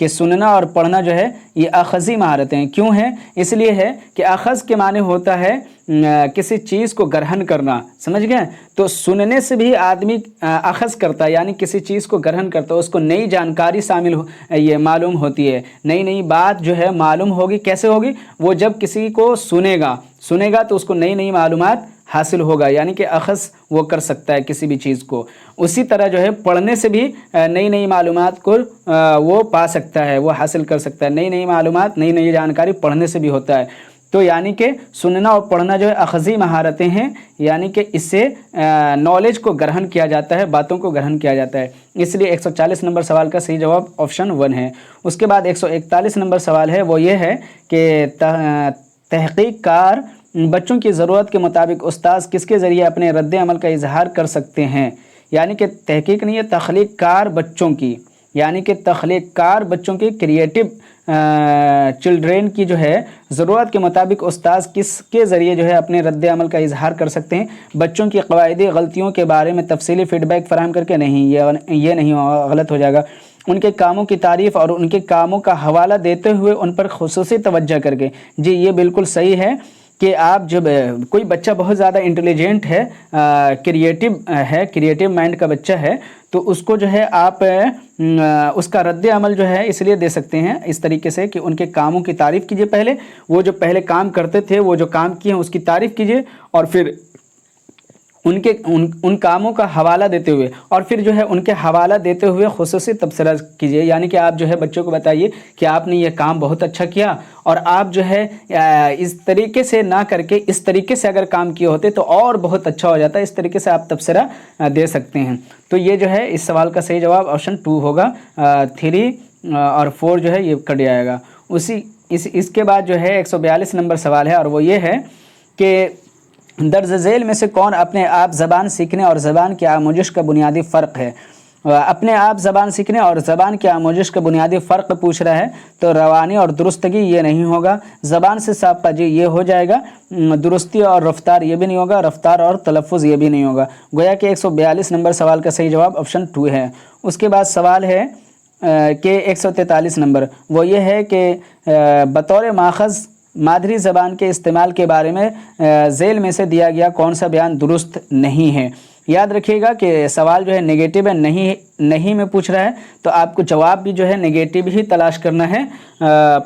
کہ سننا اور پڑھنا جو ہے یہ اخذی مہارتیں ہیں۔ کیوں ہے؟ اس لیے ہے کہ اخذ کے معنی ہوتا ہے کسی چیز کو گرہن کرنا، سمجھ گئے؟ تو سننے سے بھی آدمی اخذ کرتا ہے، یعنی کسی چیز کو گرہن کرتا ہے، اس کو نئی جانکاری یہ معلوم ہوتی ہے، نئی نئی بات جو ہے معلوم ہوگی۔ کیسے ہوگی؟ وہ جب کسی کو سنے گا تو اس کو نئی نئی معلومات حاصل ہوگا، یعنی کہ اخذ وہ کر سکتا ہے کسی بھی چیز کو۔ اسی طرح جو ہے پڑھنے سے بھی نئی نئی معلومات کو وہ پا سکتا ہے، وہ حاصل کر سکتا ہے۔ نئی نئی معلومات، نئی نئی جانکاری پڑھنے سے بھی ہوتا ہے۔ تو یعنی کہ سننا اور پڑھنا جو ہے اخذی مہارتیں ہیں، یعنی کہ اس سے نالج کو گرہن کیا جاتا ہے، باتوں کو گرہن کیا جاتا ہے۔ اس لیے 140 نمبر سوال کا صحیح جواب آپشن 1 ہے۔ اس کے بعد 141 نمبر سوال ہے، وہ یہ ہے کہ تحقیق کار بچوں کی ضرورت کے مطابق استاذ کس کے ذریعے اپنے رد عمل کا اظہار کر سکتے ہیں؟ یعنی کہ تحقیق نہیں ہے، تخلیق کار بچوں کی، یعنی کہ تخلیق کار بچوں کی، کریٹو چلڈرین کی جو ہے ضرورت کے مطابق استاذ کس کے ذریعے جو ہے اپنے رد عمل کا اظہار کر سکتے ہیں؟ بچوں کی قواعدی غلطیوں کے بارے میں تفصیلی فیڈ بیک فراہم کر کے نہیں، یہ نہیں غلط ہو جائے گا۔ ان کے کاموں کی تعریف اور ان کے کاموں کا حوالہ دیتے ہوئے ان پر خصوصی توجہ کر کے، جی یہ بالکل صحیح ہے کہ آپ جب کوئی بچہ بہت زیادہ انٹیلیجنٹ ہے، کریٹو مائنڈ کا بچہ ہے، تو اس کو جو ہے آپ اس کا رد عمل جو ہے اس لیے دے سکتے ہیں اس طریقے سے کہ ان کے کاموں کی تعریف کیجئے، پہلے وہ جو پہلے کام کرتے تھے، وہ جو کام کیے ہیں اس کی تعریف کیجئے، اور پھر ان کاموں کا حوالہ دیتے ہوئے، اور پھر جو ہے ان کے حوالہ دیتے ہوئے خصوصی تبصرہ کیجئے، یعنی کہ آپ جو ہے بچوں کو بتائیے کہ آپ نے یہ کام بہت اچھا کیا، اور آپ جو ہے اس طریقے سے نہ کر کے اس طریقے سے اگر کام کیے ہوتے تو اور بہت اچھا ہو جاتا ہے، اس طریقے سے آپ تبصرہ دے سکتے ہیں۔ تو یہ جو ہے اس سوال کا صحیح جواب آپشن 2 ہوگا، 3 اور 4 جو ہے یہ کٹ جائے گا۔ اس کے بعد جو ہے 142 نمبر سوال ہے، اور وہ یہ ہے کہ درج ذیل میں سے کون اپنے آپ زبان سیکھنے اور زبان کی آموزش کا بنیادی فرق ہے؟ اپنے آپ زبان سیکھنے اور زبان کی آموزش کا بنیادی فرق پوچھ رہا ہے، تو روانی اور درستگی یہ نہیں ہوگا، زبان سے سابقہ جی یہ ہو جائے گا، درستی اور رفتار یہ بھی نہیں ہوگا، رفتار اور تلفظ یہ بھی نہیں ہوگا۔ گویا کہ 142 نمبر سوال کا صحیح جواب آپشن 2 ہے۔ اس کے بعد سوال ہے کہ 143 نمبر، وہ یہ ہے کہ بطور ماخذ مادری زبان کے استعمال کے بارے میں ذیل میں سے دیا گیا کون سا بیان درست نہیں ہے؟ یاد رکھیے گا کہ سوال جو ہے نگیٹو ہے، نہیں میں پوچھ رہا ہے، تو آپ کو جواب بھی جو ہے نگیٹو ہی تلاش کرنا ہے،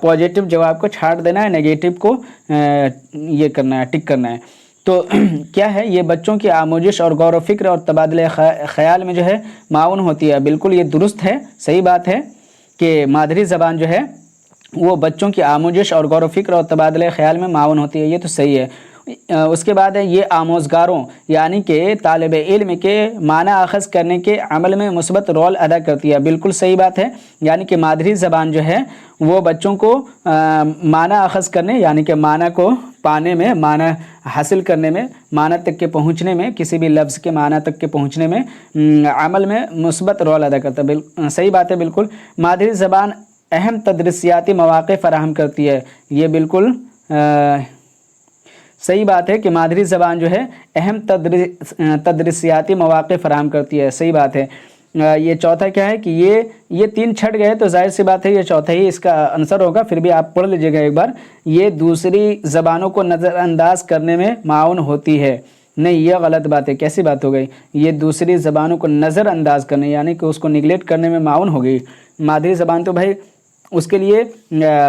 پازیٹو جواب کو چھاڑ دینا ہے، نگیٹو کو یہ کرنا ہے، ٹک کرنا ہے۔ تو کیا ہے یہ بچوں کی آموزش اور غور و فکر اور تبادلہ خیال میں جو ہے معاون ہوتی ہے۔ بالکل یہ درست ہے، صحیح بات ہے کہ مادری زبان جو ہے وہ بچوں کی آموزش اور غور و فکر اور تبادلہ خیال میں معاون ہوتی ہے، یہ تو صحیح ہے۔ اس کے بعد ہے یہ آموزگاروں یعنی کہ طالب علم کے معنی اخذ کرنے کے عمل میں مثبت رول ادا کرتی ہے، بالکل صحیح بات ہے۔ یعنی کہ مادری زبان جو ہے وہ بچوں کو معنی اخذ کرنے، یعنی کہ معنی کو پانے میں، معنی حاصل کرنے میں، معنی تک کے پہنچنے میں، کسی بھی لفظ کے معنی تک کے پہنچنے میں عمل میں مثبت رول ادا کرتا ہے، صحیح بات ہے بالکل۔ مادری زبان اہم تدریسیاتی مواقع فراہم کرتی ہے، یہ بالکل صحیح بات ہے کہ مادری زبان جو ہے اہم تدریسیاتی مواقع فراہم کرتی ہے، صحیح بات ہے۔ یہ چوتھا کیا ہے کہ یہ 3 چھٹ گئے تو ظاہر سی بات ہے یہ چوتھا ہی اس کا آنسر ہوگا، پھر بھی آپ پڑھ لیجئے گا ایک بار۔ یہ دوسری زبانوں کو نظر انداز کرنے میں معاون ہوتی ہے، نہیں یہ غلط بات ہے، کیسی بات ہو گئی؟ یہ دوسری زبانوں کو نظر انداز کرنے یعنی کہ اس کو نگلیکٹ کرنے میں معاون ہو گئی۔ مادری زبان تو بھائی اس کے لیے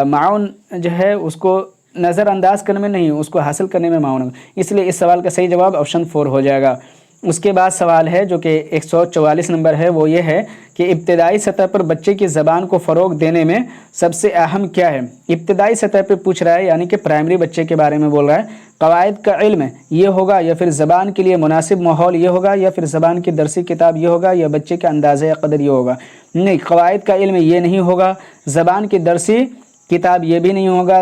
معاون جو ہے اس کو نظر انداز کرنے میں نہیں، اس کو حاصل کرنے میں معاون ہوگا، اس لیے اس سوال کا صحیح جواب آپشن 4 ہو جائے گا۔ اس کے بعد سوال ہے جو کہ 144 نمبر ہے، وہ یہ ہے کہ ابتدائی سطح پر بچے کی زبان کو فروغ دینے میں سب سے اہم کیا ہے؟ ابتدائی سطح پہ پوچھ رہا ہے، یعنی کہ پرائمری بچے کے بارے میں بول رہا ہے۔ قواعد کا علم یہ ہوگا، یا پھر زبان کے لیے مناسب ماحول یہ ہوگا، یا پھر زبان کی درسی کتاب یہ ہوگا، یا بچے کا اندازہ قدر یہ ہوگا؟ نہیں، قواعد کا علم یہ نہیں ہوگا، زبان کی درسی کتاب یہ بھی نہیں ہوگا،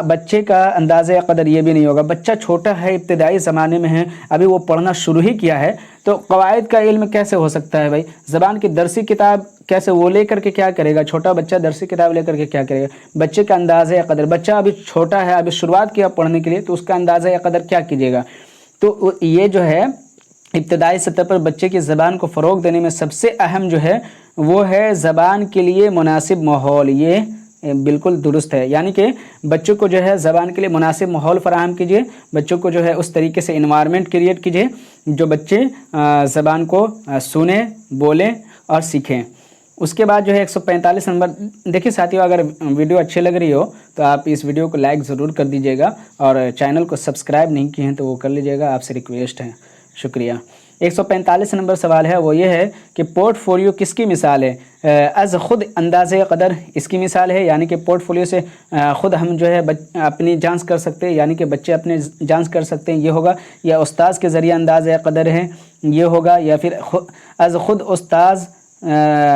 بچے کا اندازہ قدر یہ بھی نہیں ہوگا۔ بچہ چھوٹا ہے، ابتدائی زمانے میں ہے، ابھی وہ پڑھنا شروع ہی کیا ہے، تو قواعد کا علم کیسے ہو سکتا ہے بھائی؟ زبان کی درسی کتاب کیسے وہ لے کر کے کیا کرے گا؟ چھوٹا بچہ درسی کتاب لے کر کے کیا کرے گا؟ بچے کا اندازہ قدر، بچہ ابھی چھوٹا ہے، ابھی شروعات کیا پڑھنے کے لیے، تو اس کا اندازہ قدر کیا کیجیے گا؟ تو یہ جو ہے ابتدائی سطح پر بچے کی زبان کو فروغ دینے میں سب سے اہم جو ہے وہ ہے زبان کے لیے مناسب ماحول۔ یہ بالکل درست ہے، یعنی کہ بچوں کو جو ہے زبان کے لیے مناسب ماحول فراہم کیجیے، بچوں کو جو ہے اس طریقے سے انوائرمنٹ کریٹ کیجیے جو بچے زبان کو سنیں، بولیں اور سیکھیں۔ اس کے بعد جو ہے 145 نمبر، دیکھیے ساتھیوں، اگر ویڈیو اچھی لگ رہی ہو تو آپ اس ویڈیو کو لائک ضرور کر دیجیے گا، اور چینل کو سبسکرائب نہیں کیے ہیں تو وہ کر لیجیے گا، آپ سے ریکویسٹ ہے، شکریہ۔ 145 نمبر سوال ہے، وہ یہ ہے کہ پورٹ فولیو کس کی مثال ہے؟ از خود انداز قدر اس کی مثال ہے، یعنی کہ پورٹ فولیو سے خود ہم جو ہے اپنی جانچ کر سکتے ہیں، یعنی کہ بچے اپنے جانچ کر سکتے ہیں، یہ ہوگا، یا استاذ کے ذریعے انداز قدر ہے، یہ ہوگا، یا پھر از خود استاذ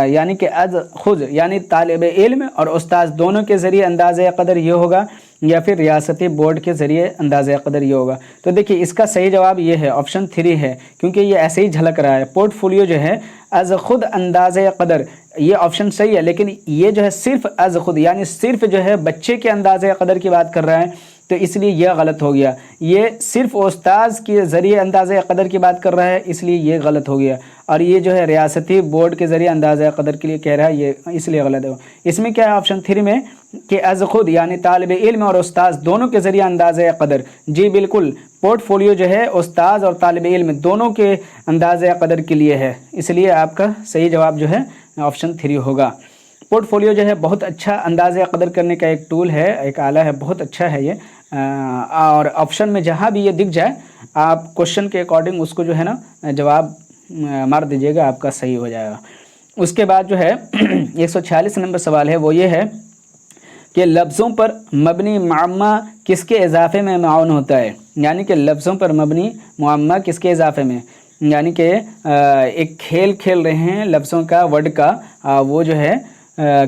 یعنی کہ از خود یعنی طالب علم اور استاذ دونوں کے ذریعے انداز قدر یہ ہوگا، یا پھر ریاستی بورڈ کے ذریعے انداز قدر یہ ہوگا۔ تو دیکھیے اس کا صحیح جواب یہ ہے، آپشن 3 ہے، کیونکہ یہ ایسے ہی جھلک رہا ہے۔ پورٹ فولیو جو ہے از خود انداز قدر، یہ آپشن صحیح ہے، لیکن یہ جو ہے صرف از خود یعنی صرف جو ہے بچے کے انداز قدر کی بات کر رہا ہے، تو اس لیے یہ غلط ہو گیا۔ یہ صرف استاذ کے ذریعے انداز قدر کی بات کر رہا ہے، اس لیے یہ غلط ہو گیا، اور یہ جو ہے ریاستی بورڈ کے ذریعے انداز قدر کے لیے کہہ رہا ہے، یہ اس لیے غلط ہے۔ اس میں کیا ہے آپشن 3 میں کہ از خود یعنی طالب علم اور استاذ دونوں کے ذریعے انداز قدر، جی بالکل، پورٹ فولیو جو ہے استاذ اور طالب علم دونوں کے انداز قدر کے لیے ہے، اس لیے آپ کا صحیح جواب جو ہے آپشن 3 ہوگا۔ پورٹ فولیو جو ہے بہت اچھا انداز قدر کرنے کا ایک ٹول ہے، ایک آلہ ہے، بہت اچھا ہے یہ، اور آپشن میں جہاں بھی یہ دکھ جائے آپ کوشچن کے اکارڈنگ اس کو جو ہے نا جواب مار دیجیے گا، آپ کا صحیح ہو جائے گا۔ اس کے بعد جو ہے 146 نمبر سوال ہے، وہ یہ ہے کہ لفظوں پر مبنی معمہ کس کے اضافے میں معاون ہوتا ہے؟ یعنی کہ لفظوں پر مبنی معمہ کس کے اضافے میں، یعنی کہ ایک کھیل کھیل رہے ہیں لفظوں کا، ورڈ کا، وہ جو ہے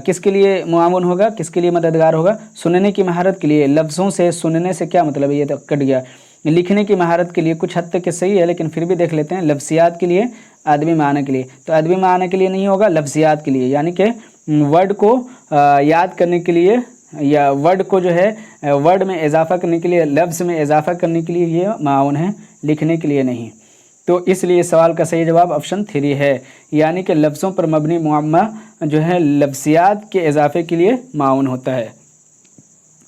کس کے لیے معاون ہوگا، کس کے لیے مددگار ہوگا؟ سننے کی مہارت کے لیے۔ لفظوں سے سننے سے کیا مطلب ہے، یہ تو کٹ گیا۔ لکھنے کی مہارت کے لیے کچھ حد تک صحیح ہے، لیکن پھر بھی دیکھ لیتے ہیں۔ لفظیات کے لیے، ادبی معنی کے لیے، تو ادبی معنی کے لیے نہیں ہوگا، لفظیات کے لیے، یعنی کہ ورڈ کو یاد کرنے کے لیے، یا ورڈ کو جو ہے ورڈ میں اضافہ کرنے کے لیے، لفظ میں اضافہ کرنے کے لیے یہ معاون ہے، لکھنے کے لیے نہیں۔ تو اس لیے سوال کا صحیح جواب آپشن 3 ہے، یعنی کہ لفظوں پر مبنی معمہ جو ہے لفظیات کے اضافے کے لیے معاون ہوتا ہے۔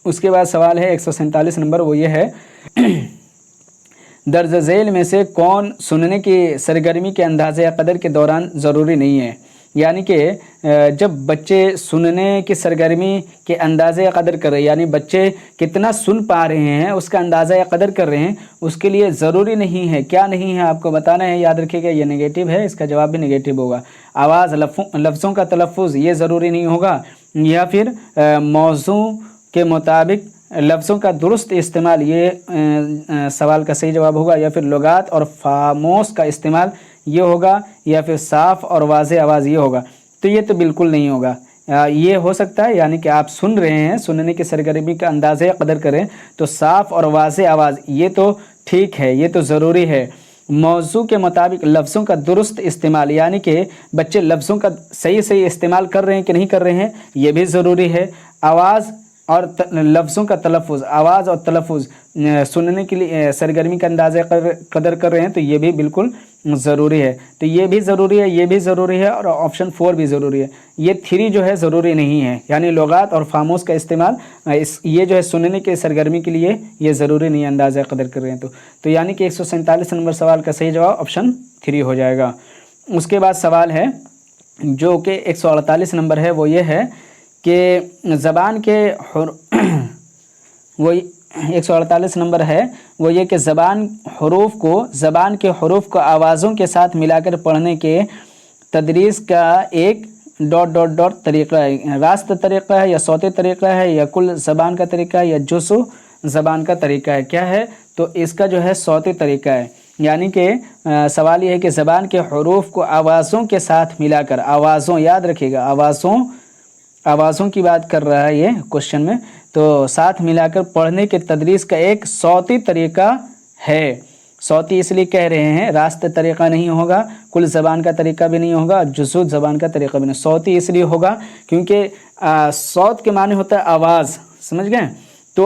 اس کے بعد سوال ہے 147 نمبر، وہ یہ ہے درج ذیل میں سے کون سننے کی سرگرمی کے انداز قدر کے دوران ضروری نہیں ہے؟ یعنی کہ جب بچے سننے کی سرگرمی کے اندازہ قدر کر رہے ہیں، یعنی بچے کتنا سن پا رہے ہیں اس کا اندازہ قدر کر رہے ہیں، اس کے لیے ضروری نہیں ہے۔ کیا نہیں ہے آپ کو بتانا ہے، یاد رکھیے گا، یہ نگیٹو ہے، اس کا جواب بھی نگیٹو ہوگا۔ آواز، لفظوں کا تلفظ، یہ ضروری نہیں ہوگا، یا پھر موضوع کے مطابق لفظوں کا درست استعمال، یہ سوال کا صحیح جواب ہوگا، یا پھر لغات اور فاموس کا استعمال یہ ہوگا، یا پھر صاف اور واضح آواز یہ ہوگا۔ تو یہ تو بالکل نہیں ہوگا۔ یہ ہو سکتا ہے، یعنی کہ آپ سن رہے ہیں، سننے کی سرگرمی کا اندازہ قدر کریں تو صاف اور واضح آواز، یہ تو ٹھیک ہے، یہ تو ضروری ہے۔ موضوع کے مطابق لفظوں کا درست استعمال، یعنی کہ بچے لفظوں کا صحیح استعمال کر رہے ہیں کہ نہیں کر رہے ہیں، یہ بھی ضروری ہے۔ آواز اور لفظوں کا تلفظ، آواز اور تلفظ سننے کے لیے سرگرمی کا اندازہ قدر کر رہے ہیں، تو یہ بھی بالکل ضروری ہے۔ تو یہ بھی ضروری ہے، یہ بھی ضروری ہے، اور آپشن 4 بھی ضروری ہے۔ یہ 3 جو ہے ضروری نہیں ہے، یعنی لغات اور فاموس کا استعمال، یہ جو ہے سننے کے سرگرمی کے لیے یہ ضروری نہیں ہے، اندازہ قدر کر رہے ہیں تو یعنی کہ 147 نمبر سوال کا صحیح جواب آپشن 3 ہو جائے گا۔ اس کے بعد سوال ہے جو کہ 148 نمبر ہے، وہ یہ ہے کہ زبان کے وہ 148 نمبر ہے، وہ یہ کہ زبان کے حروف کو آوازوں کے ساتھ ملا کر پڑھنے کے تدریس کا ایک ... طریقہ ہے۔ راست طریقہ ہے، یا صوتی طریقہ ہے، یا کل زبان کا طریقہ ہے، یا جزو زبان کا طریقہ ہے؟ کیا ہے؟ تو اس کا جو ہے صوتی طریقہ ہے، یعنی کہ سوال یہ ہے کہ زبان کے حروف کو آوازوں کے ساتھ ملا کر، آوازوں، یاد رکھیے گا، آوازوں کی بات کر رہا ہے یہ کوشچن میں، تو ساتھ ملا کر پڑھنے کے تدریس کا ایک صوتی طریقہ ہے۔ صوتی اس لیے کہہ رہے ہیں، راست طریقہ نہیں ہوگا، کل زبان کا طریقہ بھی نہیں ہوگا، جزو زبان کا طریقہ بھی نہیں۔ صوتی اس لیے ہوگا کیونکہ صوت کے معنی ہوتا ہے آواز، سمجھ گئے؟ تو